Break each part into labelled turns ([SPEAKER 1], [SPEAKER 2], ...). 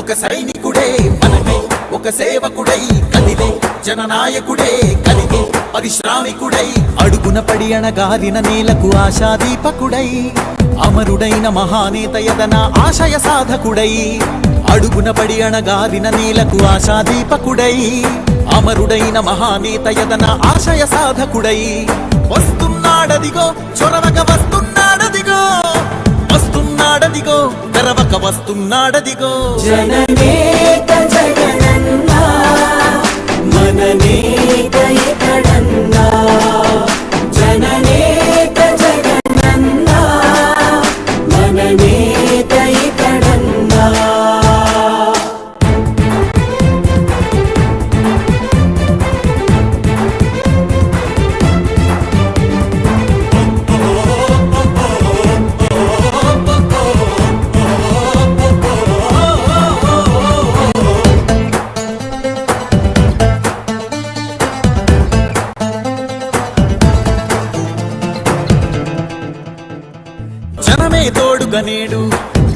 [SPEAKER 1] ఒక సైనికుడే మనమే ఒక సేవకుడై కదిలే జననాయకుడే కలిగే పరిశ్రామికుడై అడుగున పడి అణగారిన నేలకు ఆశాదీపకుడై అమరుడైన మహానేత యదన ఆశయ సాధకుడై అడుగున పడి అణగారిన నేలకు ఆశాదీపకుడై అమరుడైన మహానేత యదన ఆశయ సాధకుడై వస్తున్నాడదిగో చొరవక వస్తున్నాడదిగో వస్తున్నాడదిగో తెరవక వస్తున్నాడదిగో
[SPEAKER 2] జననేత జగనన్నా మననేత ఇతడన్నా జననేత జగనన్నా మననేత ఇతడన్నా
[SPEAKER 1] జనమే తోడుగనేడు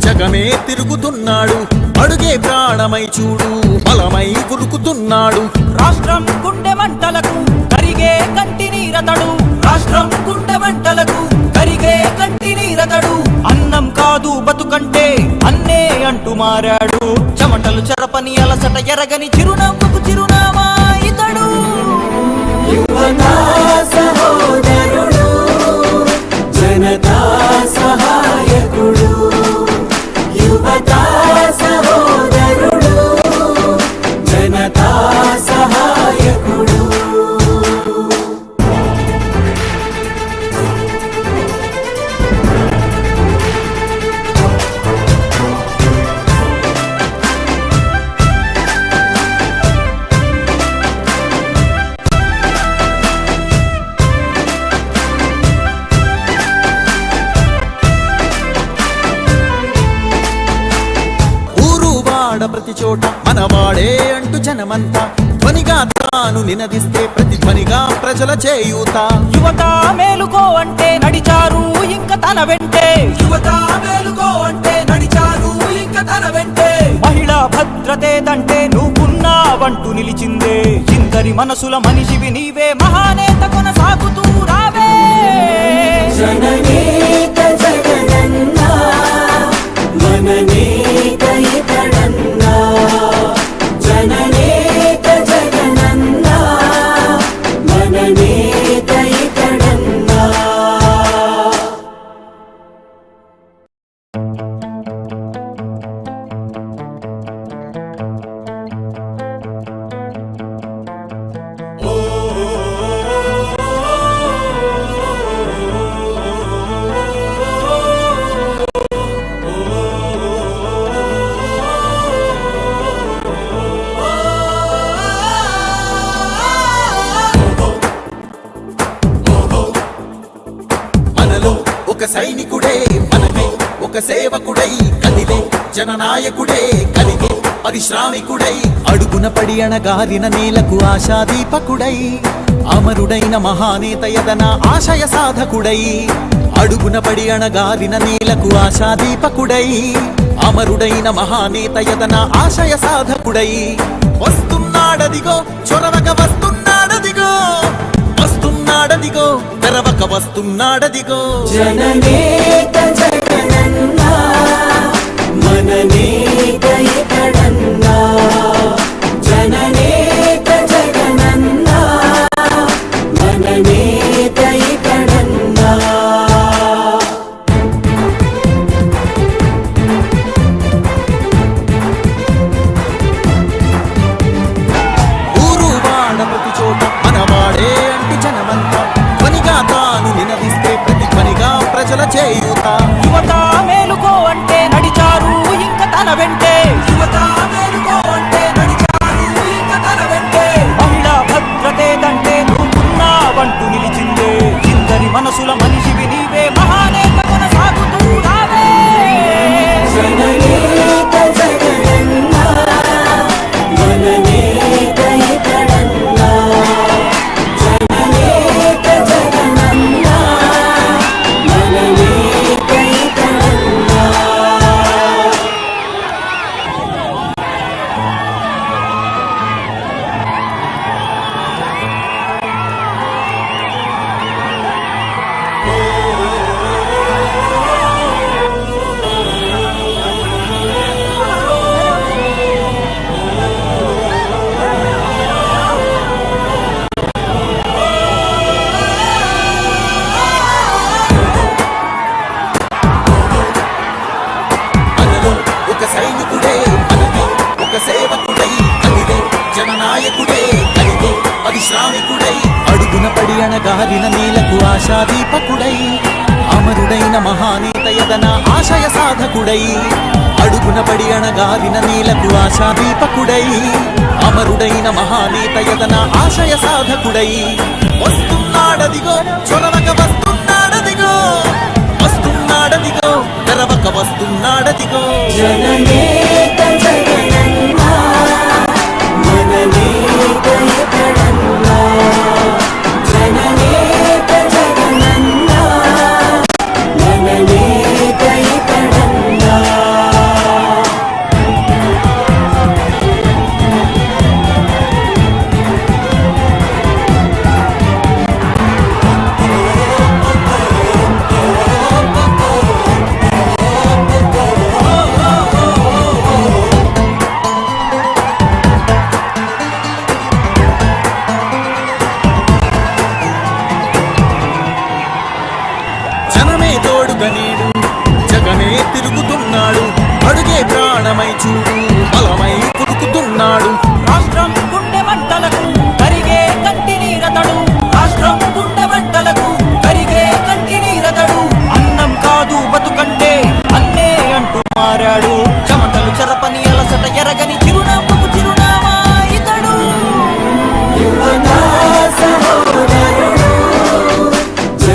[SPEAKER 1] జగమే తిరుగుతున్నాడు అడుగే ప్రాణమై చూడు బలమై ఉరుకుతున్నాడు
[SPEAKER 3] రాష్ట్రం గుండె మంటలకు కరిగే కంటి నీరతడు రాష్ట్రం గుండె మంటలకు కరిగే కంటి నీరతడు అన్నం కాదు బతుకంటే అన్నే అంటూ మారాడు చెమటలు చెరపని అలసట ఎరగని చిరునవ్వుకు చిరునామా ఇతడు
[SPEAKER 2] యువతా సహోదరుడు జనతా సహాయకుడు యువతా సహోదరుడు జనతా సహాయకుడు
[SPEAKER 1] ప్రతి చోట మనవాడే అంటూ జనమంతా ధ్వనిగా తాను నినదిస్తే ప్రతిధ్వనిగా ప్రజల చేయూత
[SPEAKER 3] యువత మేలుకో అంటే నడిచారు ఇంక తన వెంటే యువత మేలుకో అంటే నడిచారు ఇంక తన వెంటే మహిళా భద్రతేదంటే నువ్వున్నావంటూ నిలిచిందే ఇందరి మనసుల మనిషివి నీవే మహానేత కొనసాగుతూ రావే
[SPEAKER 2] జననేత జగనన్నా మననేత ఇతడన్నా జననేత జగనన్నా మననేత ఇతడన్నా
[SPEAKER 1] ఒక సైనికుడే మనమే ఒక సేవకుడై కదిలే జననాయకుడే కలిగే పరిశ్రామికుడై అడుగున పడి అణగారిన నేలకు ఆశాదీపకుడై అమరుడైన మహానేత యదన ఆశయ సాధకుడై అడుగున పడి అణగారిన నేలకు ఆశాదీపకుడై అమరుడైన మహానేత యదన ఆశయ సాధకుడై వస్తున్నాడదిగో చొరవక వస్తున్నాడదిగో వస్తున్నాడదిగో తెరవక వస్తున్నాడదిగో
[SPEAKER 2] జననేత జగనన్నా మననేత ఇతడన్నా జననేత జగనన్నా మననేత ఇతడన్నా
[SPEAKER 1] ఊరు వాడ ప్రతి చోట మనవాడే అంటూ జనమంతా ధ్వనిగా తాను నినదిస్తే ప్రతిధ్వనిగా ప్రజల చేయూత
[SPEAKER 3] యువత మేలుకో అంటే నడిచారు ఇంక తన వెంటే యువత మేలుకో అంటే నడిచారు ఇంక తన వెంటే మహిళా భద్రతేదంటే నువ్వున్నావంటూ నిలిచిందే ఇందరి మనసుల మనిషివి నీవే మహానేత కొనసాగుతూ రావే
[SPEAKER 2] జననేత జగనన్నా మననేత ఇతడన్నా జననేత జగనన్నా మననేత ఇతడన్నా
[SPEAKER 1] సాటి శ్రామికుడై అడుగున పడి అణగారిన నీలకు ఆశాదీపకుడై అమరుడైన మహానేత యదన ఆశయ సాధకుడై అడుగున పడి అణగారిన నీలకు ఆశాదీపకుడై అమరుడైన మహానేత యదన ఆశయ సాధకుడై వస్తున్నాడదిగో చొరవక వస్తున్నాడదిగో వస్తున్నాడదిగో తెరవక వస్తున్నాడదిగో
[SPEAKER 2] జననే